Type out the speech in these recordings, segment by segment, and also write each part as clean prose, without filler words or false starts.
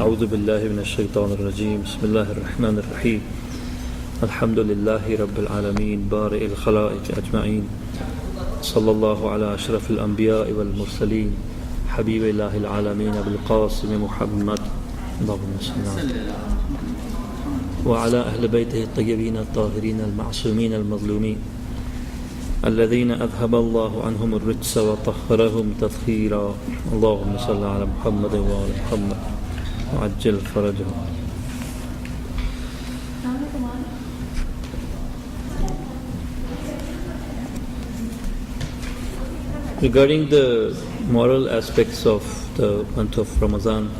أعوذ بالله من الشيطان الرجيم بسم الله الرحمن الرحيم الحمد لله رب العالمين بارئ الخلائق أجمعين صلى الله على أشرف الأنبياء والمرسلين حبيب الله العالمين بالقاسم محمد اللهم صل على وعلى أهل بيته الطيبين الطاهرين المعصومين المظلومين الذين أذهب الله عنهم الرجس وطهرهم تطهيرا اللهم صل على محمد وعلى محمد وعجل فرجهم. Regarding the moral aspects of the month of Ramadan,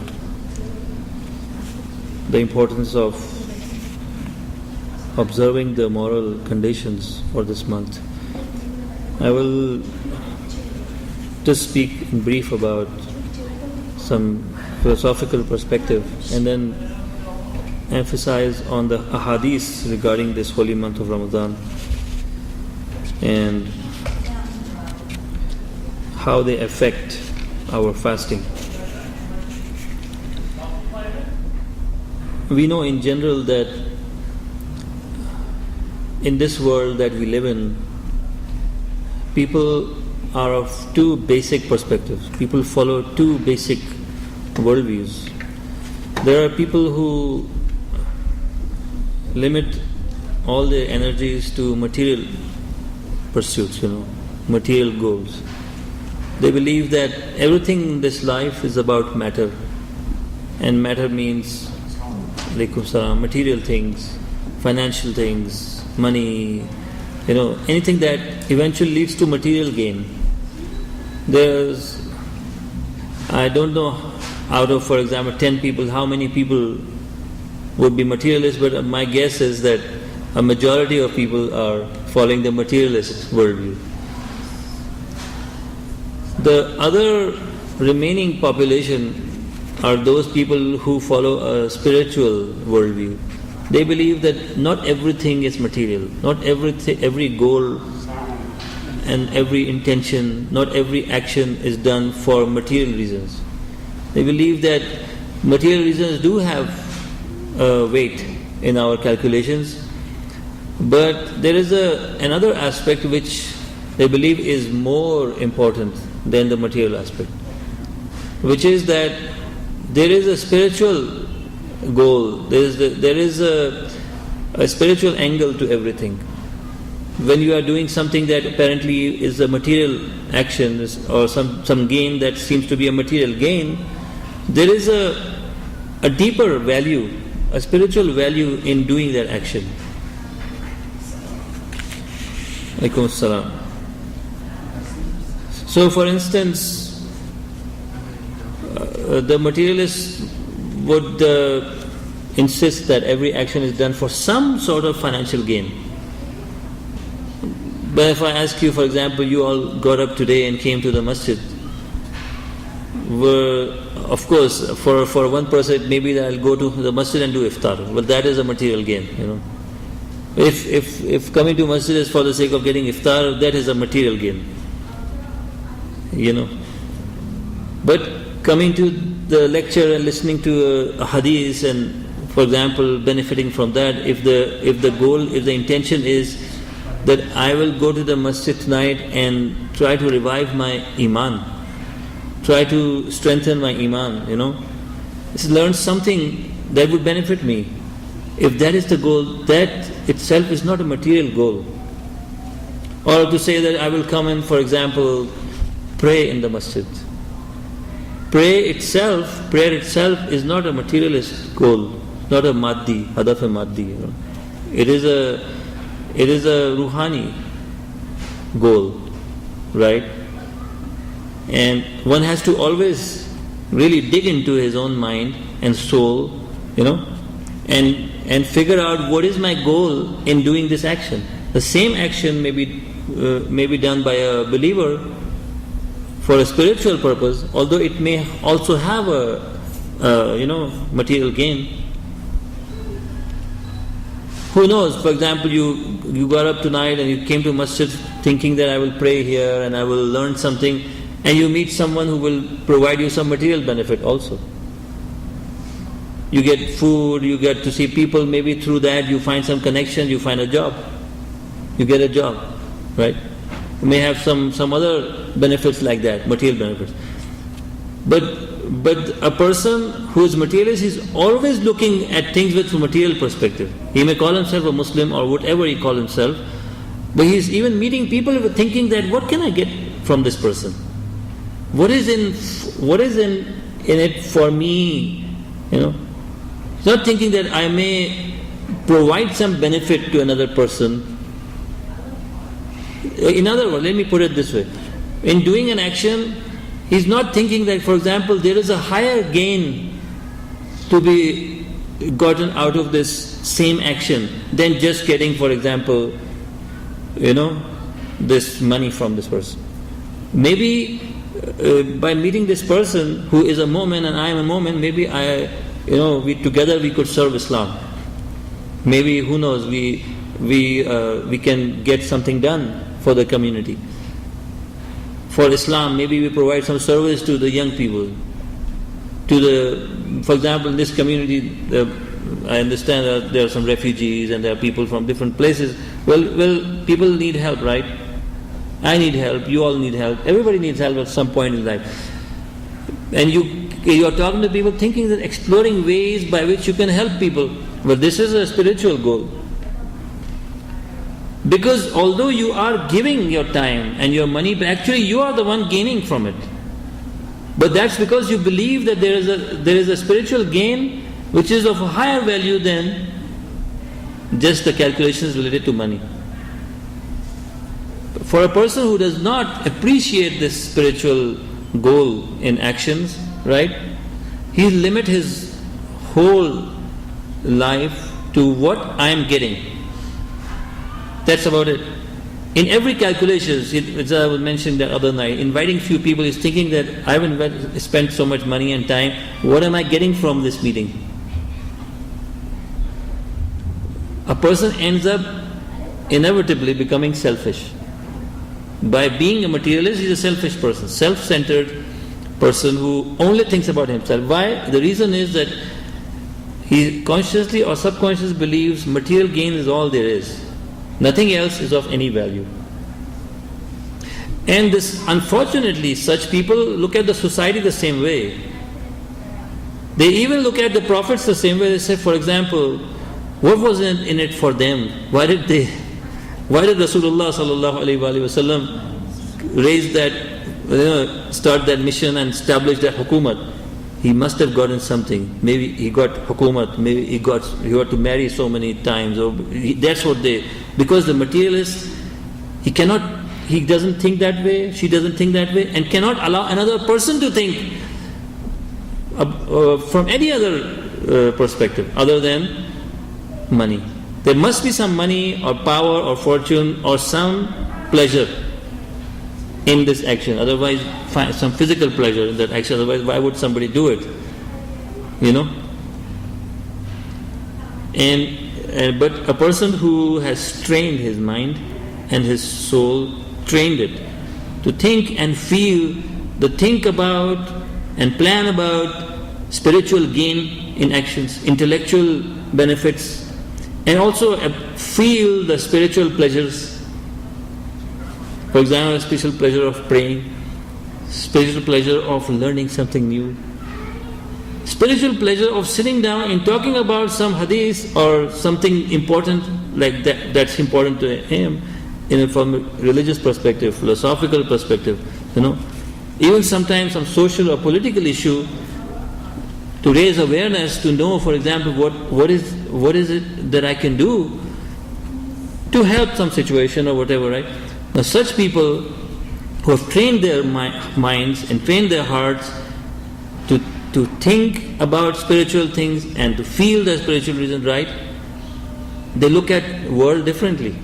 the importance of observing the moral conditions for this month, I will just speak in brief about some philosophical perspective and then emphasize on the ahadith regarding this holy month of Ramadan and how they affect our fasting. We know in general that in this world that we live in, people are of two basic perspectives. People follow two basic worldviews. There are people who limit all their energies to material pursuits, material goals. They believe that everything in this life is about matter, and matter means material things, financial things, money, anything that eventually leads to material gain. I don't know, out of, for example, 10 people, how many people would be materialists, but my guess is that a majority of people are following the materialist worldview. The other remaining population are those people who follow a spiritual worldview. They believe that not everything is material, not every goal and every intention, not every action is done for material reasons. They believe that material reasons do have weight in our calculations, but there is another aspect which they believe is more important than the material aspect, which is that there is a spiritual goal, there is a spiritual angle to everything. When you are doing something that apparently is a material action or some gain that seems to be a material gain, there is a deeper value, a spiritual value in doing that action. Alaikum Assalam. So for instance, the materialist would insist that every action is done for some sort of financial gain. But if I ask you, for example, you all got up today and came to the masjid, of course, for one person, maybe I'll go to the masjid and do iftar. But that is a material gain, If coming to masjid is for the sake of getting iftar, that is a material gain, But coming to the lecture and listening to a hadith and, for example, benefiting from that, if the intention is that I will go to the masjid tonight and try to revive my iman, try to strengthen my iman, learn something that would benefit me. If that is the goal, that itself is not a material goal. Or to say that I will come and, for example, pray in the masjid. Prayer itself is not a materialist goal, not a maddi, hadaf maddi. It is a ruhani goal, right? And one has to always really dig into his own mind and soul, and figure out what is my goal in doing this action. The same action may be done by a believer for a spiritual purpose, although it may also have a material gain. Who knows? For example, you got up tonight and you came to masjid thinking that I will pray here and I will learn something, and you meet someone who will provide you some material benefit also. You get food, you get to see people, maybe through that you find some connection, you find a job. You get a job, right? You may have some other benefits like that, material benefits. But a person who is materialist is always looking at things with a material perspective. He may call himself a Muslim or whatever he calls himself, but he is even meeting people thinking that what can I get from this person? What is in it for me? He's not thinking that I may provide some benefit to another person. In other words, let me put it this way. In doing an action, he's not thinking that, for example, there is a higher gain to be gotten out of this same action than just getting, for example, this money from this person. Maybe by meeting this person who is a mu'min and I am a mu'min, maybe together we could serve Islam. Maybe, who knows, we can get something done for the community. For Islam, maybe we provide some service to the young people. For example, in this community, I understand that there are some refugees and there are people from different places. Well, people need help, right? I need help, you all need help, everybody needs help at some point in life. And you are talking to people thinking that exploring ways by which you can help people. But this is a spiritual goal. Because although you are giving your time and your money, but actually you are the one gaining from it. But that's because you believe that there is a spiritual gain which is of a higher value than just the calculations related to money. For a person who does not appreciate this spiritual goal in actions, right, he limits his whole life to what I am getting. That's about it. In every calculation, as I was mentioning the other night, inviting few people is thinking that I haven't spent so much money and time, what am I getting from this meeting? A person ends up inevitably becoming selfish. By being a materialist, he's a selfish person, self-centered person who only thinks about himself. Why? The reason is that he consciously or subconsciously believes material gain is all there is. Nothing else is of any value. And unfortunately, such people look at the society the same way. They even look at the prophets the same way. They say, for example, what was in it for them? Why did Rasulullah sallallahu alaihi wasallam raise that, start that mission and establish that hukumat? He must have gotten something. Maybe he got hukumat, maybe he got to marry so many times, that's what because the materialist, he doesn't think that way, she doesn't think that way, and cannot allow another person to think from any other perspective other than money. There must be some money or power or fortune or some pleasure in this action, otherwise some physical pleasure in that action, otherwise why would somebody do it? But a person who has trained his mind and his soul, trained it to think and feel, to think about and plan about spiritual gain in actions, intellectual benefits, and also feel the spiritual pleasures. For example, spiritual pleasure of praying, spiritual pleasure of learning something new, spiritual pleasure of sitting down and talking about some hadith or something important like that's important to him from a religious perspective, philosophical perspective, even sometimes some social or political issue, to raise awareness, to know, for example, what is it that I can do to help some situation or whatever, right? Now such people who have trained their minds and trained their hearts to think about spiritual things and to feel the spiritual reason, right, they look at world differently.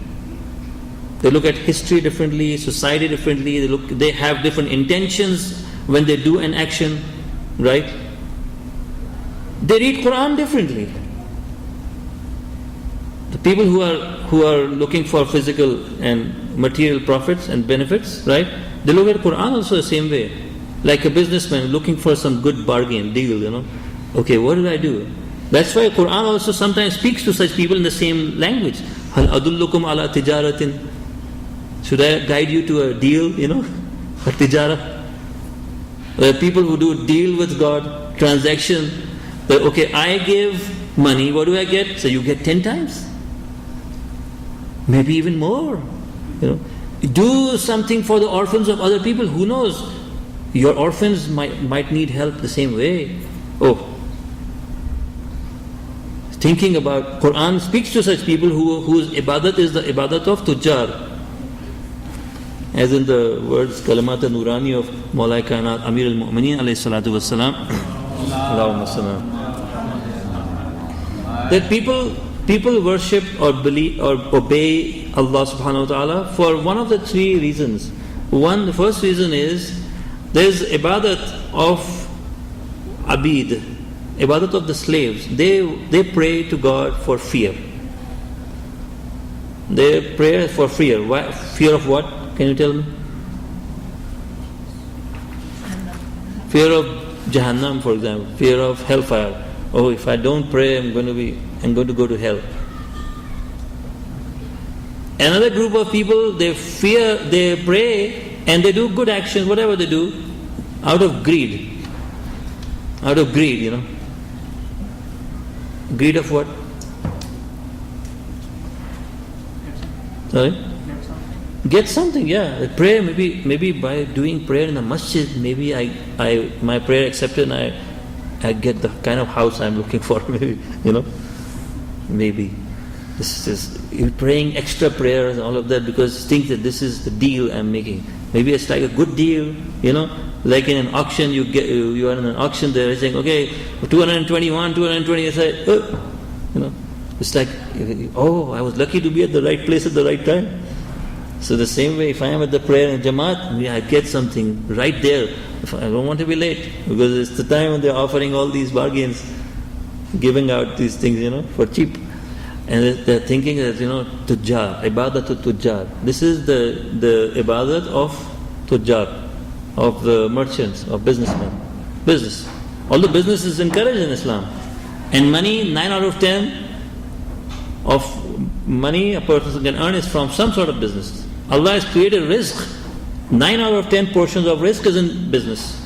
They look at history differently, society differently, they have different intentions when they do an action, right? They read Quran differently. The people who are looking for physical and material profits and benefits, right? They look at Quran also the same way. Like a businessman looking for some good bargain, deal, Okay, what did I do? That's why Quran also sometimes speaks to such people in the same language. Hal adullukum ala tijaratin. Should I guide you to a deal, a tijara? People who do deal with God, transaction. Okay, I give money, what do I get? So you get 10 times. Maybe even more. Do something for the orphans of other people. Who knows? Your orphans might need help the same way. Thinking about Quran speaks to such people whose ibadat is the ibadat of tujjar. As in the words Kalimat al-Nurani of Maulana Kainat Amir al-Mu'mineen alayhi salatu wassalam. Allahumma salam. That people worship or believe or obey Allah subhanahu wa ta'ala for one of the three reasons. The first reason is there's ibadat of abid, ibadat of the slaves. They pray to God for fear. They pray for fear. Why? Fear of what? Can you tell me? Fear of Jahannam, for example. Fear of hellfire. If I don't pray, I'm going to go to hell. Another group of people, they pray and they do good actions, whatever they do, out of greed. Out of greed, Greed of what? Sorry? Get something, yeah. Prayer, maybe by doing prayer in the masjid, maybe my prayer accepted and I get the kind of house I'm looking for, maybe, Maybe. You're praying extra prayers and all of that because think that this is the deal I'm making. Maybe it's like a good deal, like in an auction, you are in an auction, they're saying, okay, 221, 220, it's like, it's like, I was lucky to be at the right place at the right time. So the same way, if I am at the prayer in Jamaat, I get something right there. I don't want to be late because it's the time when they're offering all these bargains, giving out these things, for cheap. And they're thinking that, tujjar, ibadat to tujjar. This is the ibadat of tujjar, of the merchants, of businessmen. Business. Although business is encouraged in Islam. And money, 9 out of 10 of money a person can earn is from some sort of business. Allah has created rizq. 9 out of 10 portions of rizq is in business.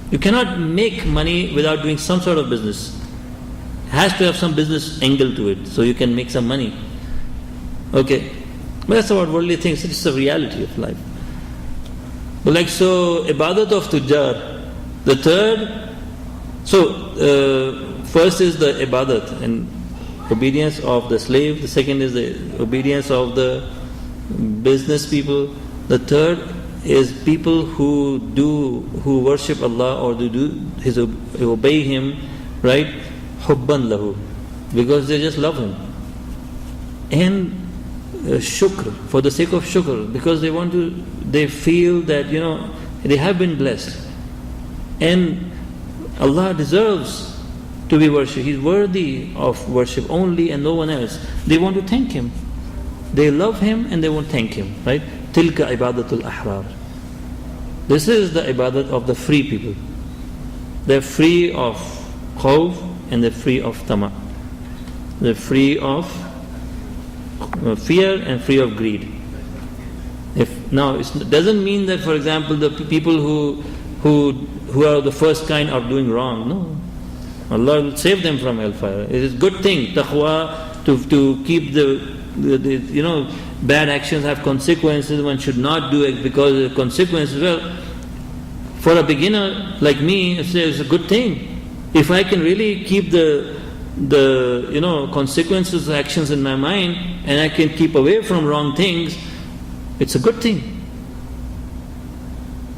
You cannot make money without doing some sort of business. It has to have some business angle to it, so you can make some money. Okay. But that's about worldly things. It's the reality of life. But ibadat of tujjar. The third, first is the ibadat and obedience of the slave. The second is the obedience of the business people. The third is people who worship Allah or obey Him, right? Hubban lahu, because they just love Him. And shukr, for the sake of shukr, because they feel that, they have been blessed. And Allah deserves to be worshipped. He's worthy of worship only and no one else. They want to thank Him. They love Him and they want to thank Him, right? Tilka ibadatul ahrar. This is the ibadat of the free people. They're free of khawf and they're free of tama. They're free of fear and free of greed. It doesn't mean that, for example, the people who are the first kind are doing wrong. No. Allah will save them from hellfire. It is a good thing, taqwa, to keep the bad actions have consequences. One should not do it because of the consequences. Well, for a beginner like me, it's a good thing. If I can really keep the consequences of actions in my mind and I can keep away from wrong things, it's a good thing.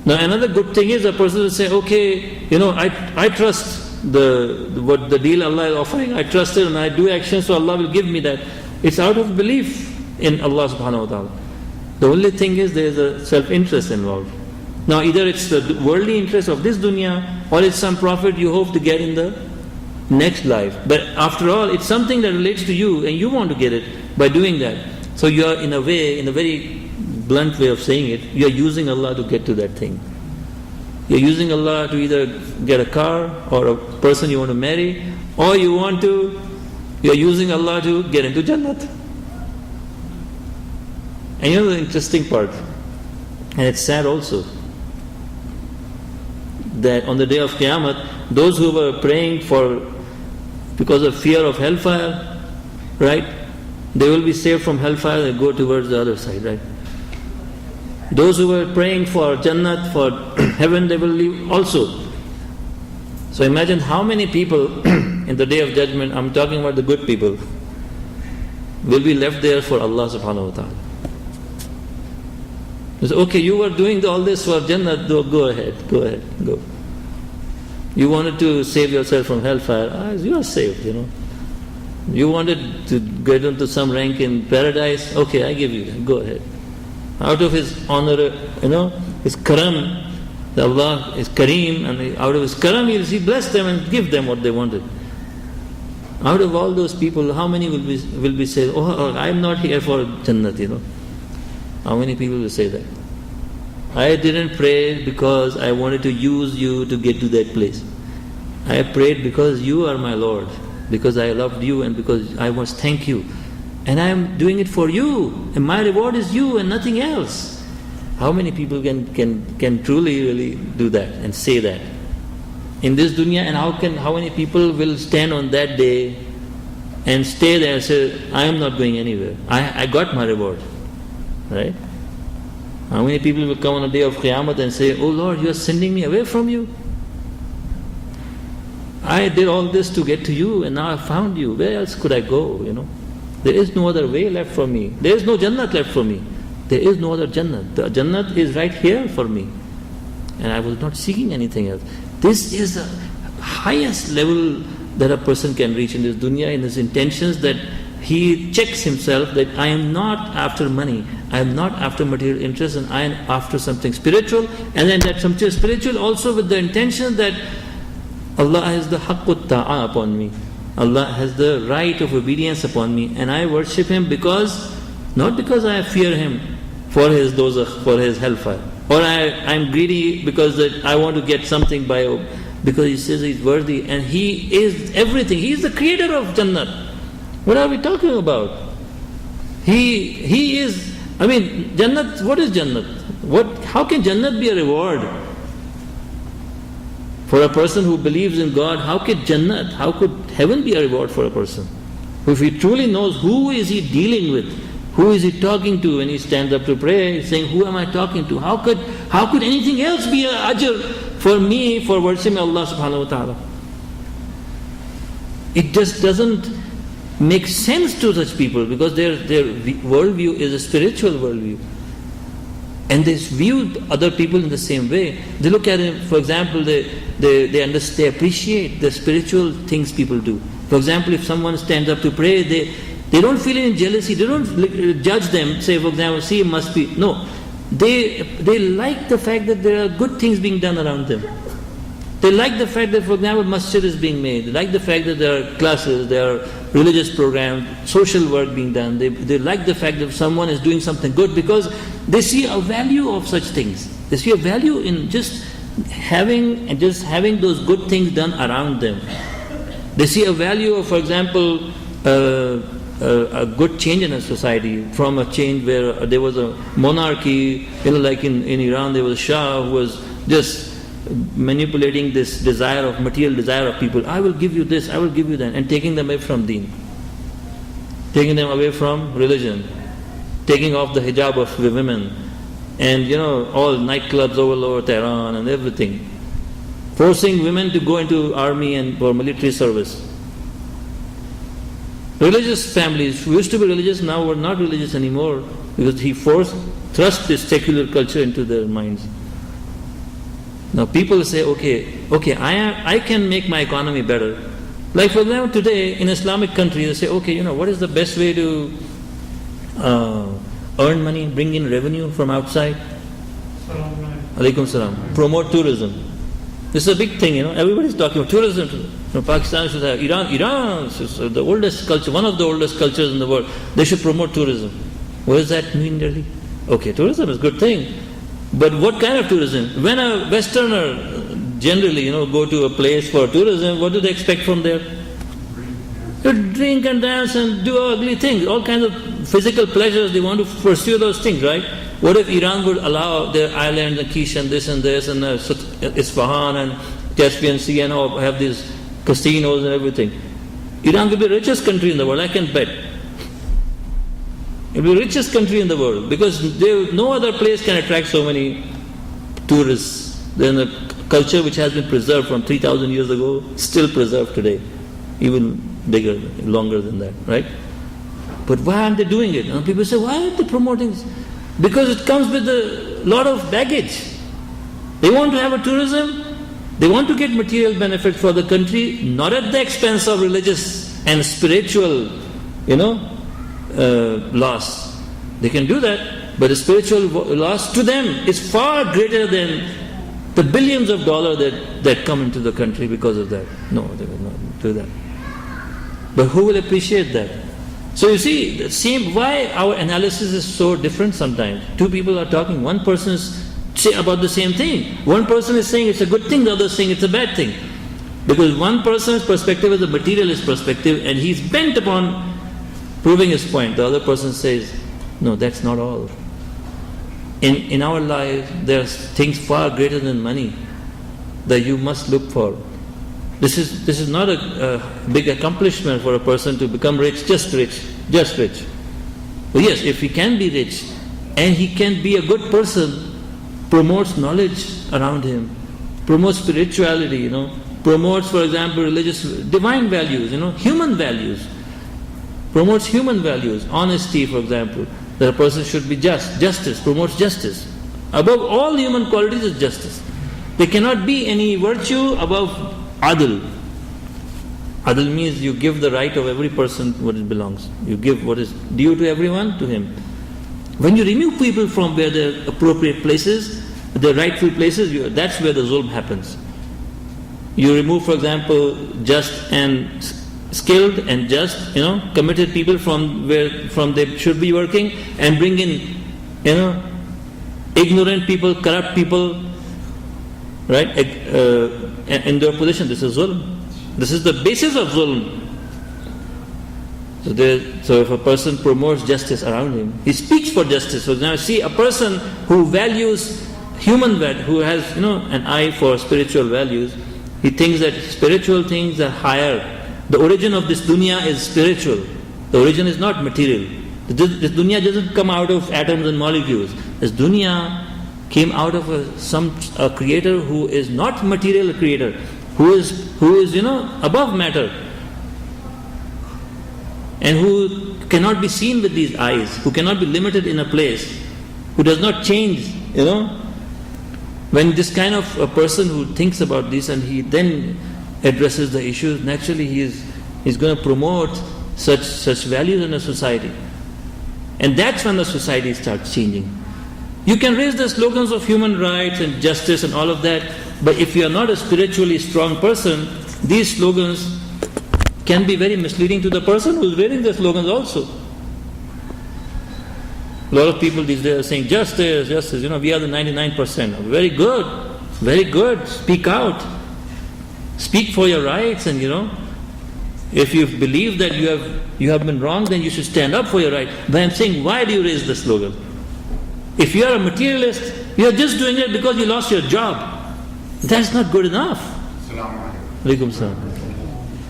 Now another good thing is a person will say, okay, I trust what the deal Allah is offering, I trust it and I do actions, so Allah will give me that. It's out of belief in Allah subhanahu wa ta'ala. The only thing is there is a self-interest involved. Now either it's the worldly interest of this dunya or it's some profit you hope to get in the next life. But after all, it's something that relates to you and you want to get it by doing that. So you are in a very blunt way of saying it, you are using Allah to get to that thing. You're using Allah to either get a car or a person you want to marry, or you're using Allah to get into Jannat. And you know the interesting part, and it's sad also, that on the day of Qiyamah, those who were praying because of fear of hellfire, right? They will be saved from hellfire and go towards the other side, right? Those who were praying for Jannat, for heaven, they will leave also. So imagine how many people in the day of judgment, I'm talking about the good people, will be left there for Allah subhanahu wa ta'ala. You say, okay, you were doing all this for Jannat, go ahead, go. You wanted to save yourself from hellfire, you are saved, You wanted to get into some rank in paradise, okay, I give you that, go ahead. Out of His honor, His karam, Allah is Kareem, and out of His karam He bless them and give them what they wanted. Out of all those people, how many will be say, oh, I'm not here for Jannat, How many people will say that? I didn't pray because I wanted to use you to get to that place. I prayed because you are my Lord, because I loved you and because I must thank you. And I am doing it for you, and my reward is you and nothing else. How many people can truly really do that and say that in this dunya? And how many people will stand on that day and stay there and say, I am not going anywhere, I got my reward, right? How many people will come on the day of Qiyamah and say, oh Lord, you are sending me away from you? I did all this to get to you, and now I found you. Where else could I go, There is no other way left for me. There is no Jannat left for me. There is no other Jannat. The Jannat is right here for me. And I was not seeking anything else. This is the highest level that a person can reach in this dunya, in his intentions, that he checks himself that I am not after money, I am not after material interest, and I am after something spiritual. And then that something spiritual also with the intention that Allah has the haqqut ta'a upon me. Allah has the right of obedience upon me, and I worship Him not because I fear Him for His dozakh, for His hellfire, or I'm greedy because that I want to get something because He says He's worthy, and He is everything. He is the creator of Jannat. What are we talking about? He is, Jannat, what is Jannat? How can Jannat be a reward? For a person who believes in God, how could heaven be a reward for a person? If he truly knows who is he dealing with, who is he talking to when he stands up to pray, saying, who am I talking to? How could anything else be an ajr for me for worshiping Allah subhanahu wa ta'ala? It just doesn't make sense to such people, because their worldview is a spiritual worldview. And they view other people in the same way. They look at it, for example, they appreciate the spiritual things people do. For example, if someone stands up to pray, they don't feel any jealousy, they don't judge them, say, for example, see, it must be. No. They like the fact that there are good things being done around them. They like the fact that, for example, masjid is being made. They like the fact that there are classes, there are religious programs, social work being done. They like the fact that someone is doing something good, because they see a value of such things. They see a value in just having those good things done around them. They see a value of, for example, a good change in a society, from a change where there was a monarchy, like in Iran there was a Shah who was just manipulating this material desire of people. I will give you this, I will give you that, and taking them away from deen, taking them away from religion, taking off the hijab of the women, and all nightclubs all over Tehran and everything, forcing women to go into army and for military service. Religious families who used to be religious now were not religious anymore, because he thrust this secular culture into their minds. Now people say, okay, I can make my economy better. Like for example, today in Islamic countries, they say, okay, what is the best way to earn money, bring in revenue from outside? Alaikum salam. Promote tourism. This is a big thing, everybody's talking about tourism. Pakistan should have, Iran is the oldest culture, one of the oldest cultures in the world. They should promote tourism. What does that mean really? Okay, tourism is a good thing. But what kind of tourism? When a Westerner generally, go to a place for tourism, what do they expect from there? To drink and dance and do ugly things, all kinds of physical pleasures. They want to pursue those things, right? What if Iran would allow their islands and Kish and this and Isfahan and Caspian Sea and all have these casinos and everything? Iran will be the richest country in the world, I can bet. It will be the richest country in the world because no other place can attract so many tourists. Then a culture which has been preserved from 3,000 years ago, still preserved today, even bigger, longer than that, right? But why aren't they doing it? And people say, why aren't they promoting this? Because it comes with a lot of baggage. They want to have a tourism, they want to get material benefit for the country, not at the expense of religious and spiritual, loss. They can do that, but the spiritual loss to them is far greater than the billions of dollars that come into the country because of that. No, they will not do that. But who will appreciate that? So you see, why our analysis is so different sometimes. Two people are talking, one person is saying about the same thing. One person is saying it's a good thing, the other is saying it's a bad thing. Because one person's perspective is a materialist perspective and he's bent upon proving his point. The other person says, no, that's not all. In our life, there's things far greater than money that you must look for. This is not a big accomplishment for a person to become rich, just rich. But yes, if he can be rich and he can be a good person, promotes knowledge around him, promotes spirituality, promotes, for example, religious, divine values, human values, promotes human values, honesty, for example, that a person should be justice, promotes justice. Above all human qualities is justice. There cannot be any virtue above adl. Adl means you give the right of every person what it belongs. You give what is due to everyone to him. When you remove people from where their appropriate places, their rightful places, that's where the zulm happens. You remove, for example, just and skilled and just, committed people from they should be working and bring in, ignorant people, corrupt people, right? In their position, this is zulm. This is the basis of zulm. So if a person promotes justice around him, he speaks for justice. So now see a person who values human value, who has an eye for spiritual values, he thinks that spiritual things are higher. The origin of this dunya is spiritual. The origin is not material. This dunya doesn't come out of atoms and molecules. This dunya came out of a creator who is not material creator, who is above matter, and who cannot be seen with these eyes, who cannot be limited in a place, who does not change. When this kind of a person who thinks about this and he then addresses the issues, naturally he's going to promote such values in a society. And that's when the society starts changing. You can raise the slogans of human rights and justice and all of that, but if you are not a spiritually strong person, these slogans can be very misleading to the person who's raising the slogans also. A lot of people these days are saying justice, we are the 99%. Very good, speak out. Speak for your rights, and if you believe that you have been wrong, then you should stand up for your right. But I'm saying, why do you raise the slogan? If you are a materialist, you are just doing it because you lost your job. That's not good enough. Alaikum salam.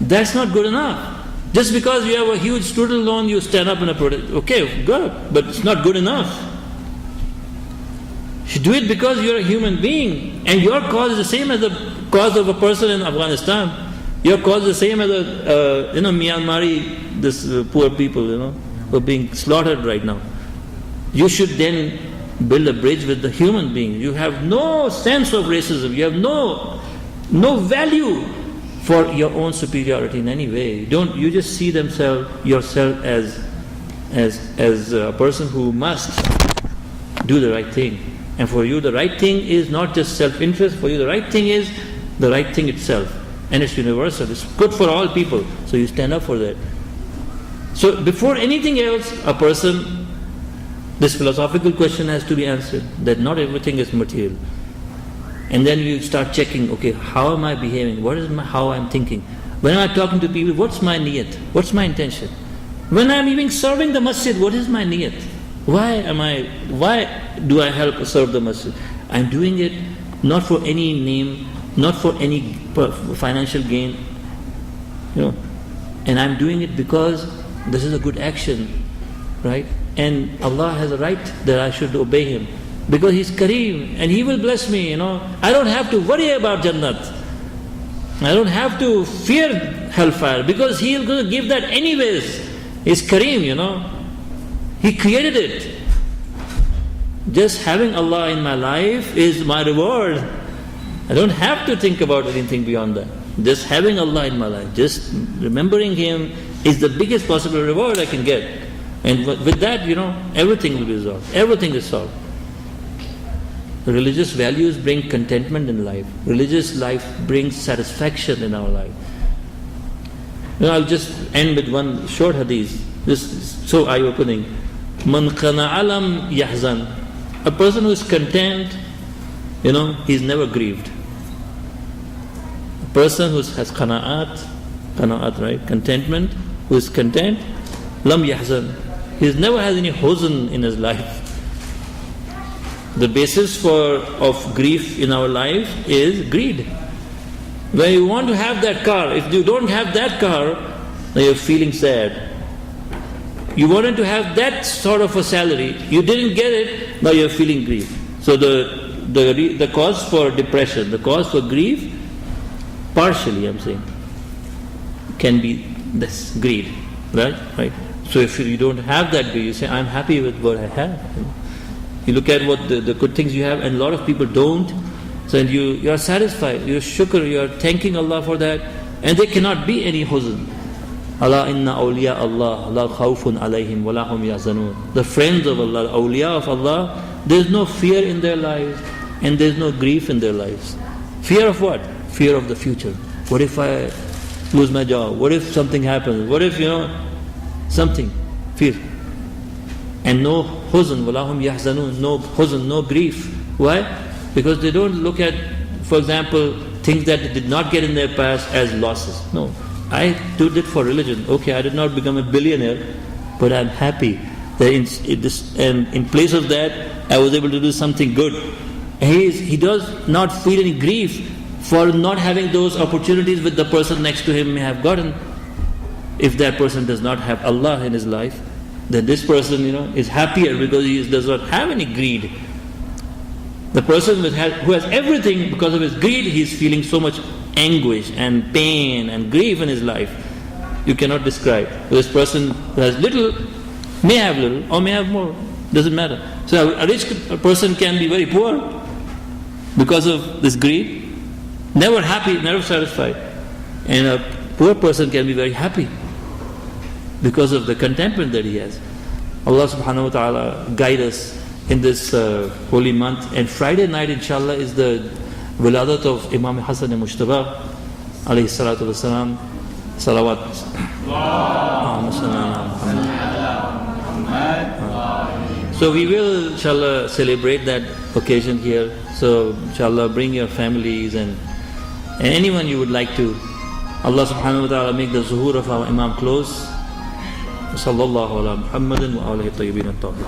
That's not good enough. Just because you have a huge student loan, you stand up in a protest. Okay, good, but it's not good enough. You do it because you're a human being, and your cause is the same as the cause of a person in Afghanistan. Your cause is the same as Myanmari, this poor people, who are being slaughtered right now. You should then build a bridge with the human being. You have no sense of racism. You have no value for your own superiority in any way. You just see yourself as a person who must do the right thing. And for you the right thing is not just self-interest, for you the right thing is the right thing itself. And it's universal, it's good for all people. So you stand up for that. So before anything else, a person This philosophical question has to be answered, that not everything is material. And then you start checking, okay, how am I behaving? How I'm thinking? When I'm talking to people, what's my niyat? What's my intention? When I'm even serving the masjid, what is my niyat? Why do I help serve the masjid? I'm doing it not for any name, not for any financial gain, and I'm doing it because this is a good action, right? And Allah has a right that I should obey Him, because He's Kareem and He will bless me. I don't have to worry about Jannat. I don't have to fear hellfire, because He's going to give that anyways. He's Kareem, He created it. Just having Allah in my life is my reward. I don't have to think about anything beyond that. Just having Allah in my life, just remembering Him is the biggest possible reward I can get. And with that, everything will be resolved. Everything is solved. Religious values bring contentment in life. Religious life brings satisfaction in our life. I'll just end with one short hadith. This is so eye-opening. Man qana'a lam yahzan. A person who is content, he's never grieved. A person who has qana'at, right? Contentment, who is content, lam yahzan. He never has any huzn in his life. The basis of grief in our life is greed. When you want to have that car, if you don't have that car, then you're feeling sad. You wanted to have that sort of a salary, you didn't get it, now you're feeling grief. So the cause for depression, the cause for grief, partially I'm saying, can be this greed, right? So if you don't have that greed, you say, I'm happy with what I have. You look at what the good things you have, and a lot of people don't. So you are satisfied, you're shukr, you're thanking Allah for that, and there cannot be any huzn. Allah inna awliya Allah la khawfun alayhim wa lahum yahzanun. The friends of Allah, the awliya of Allah, there's no fear in their lives and there's no grief in their lives. Fear of what? Fear of the future. What if I lose my job? What if something happens? What if, something? Fear. And no huzn, wa lahum yahzanun, no huzn, no grief. Why? Because they don't look at, for example, things that they did not get in their past as losses. No. I did it for religion. Okay, I did not become a billionaire, but I'm happy that in place of that, I was able to do something good. He does not feel any grief for not having those opportunities which the person next to him may have gotten. If that person does not have Allah in his life, then this person, is happier because he does not have any greed. The person who has everything, because of his greed, he is feeling so much anguish and pain and grief in his life. You cannot describe. This person who has little may have little or may have more. Doesn't matter. So a rich person can be very poor because of this greed, never happy, never satisfied. And a poor person can be very happy because of the contentment that he has. Allah subhanahu wa ta'ala guide us in this holy month. And Friday night, inshallah, is the wiladat of Imam Hassan Mujtaba alayhi salatu wasalam. Salawat. So we will, inshallah, celebrate that occasion here. So inshallah, bring your families and anyone you would like to. Allah subhanahu wa ta'ala make the zuhur of our Imam close. Sallallahu ala Muhammadin wa alihi tayyibin at-tahirin.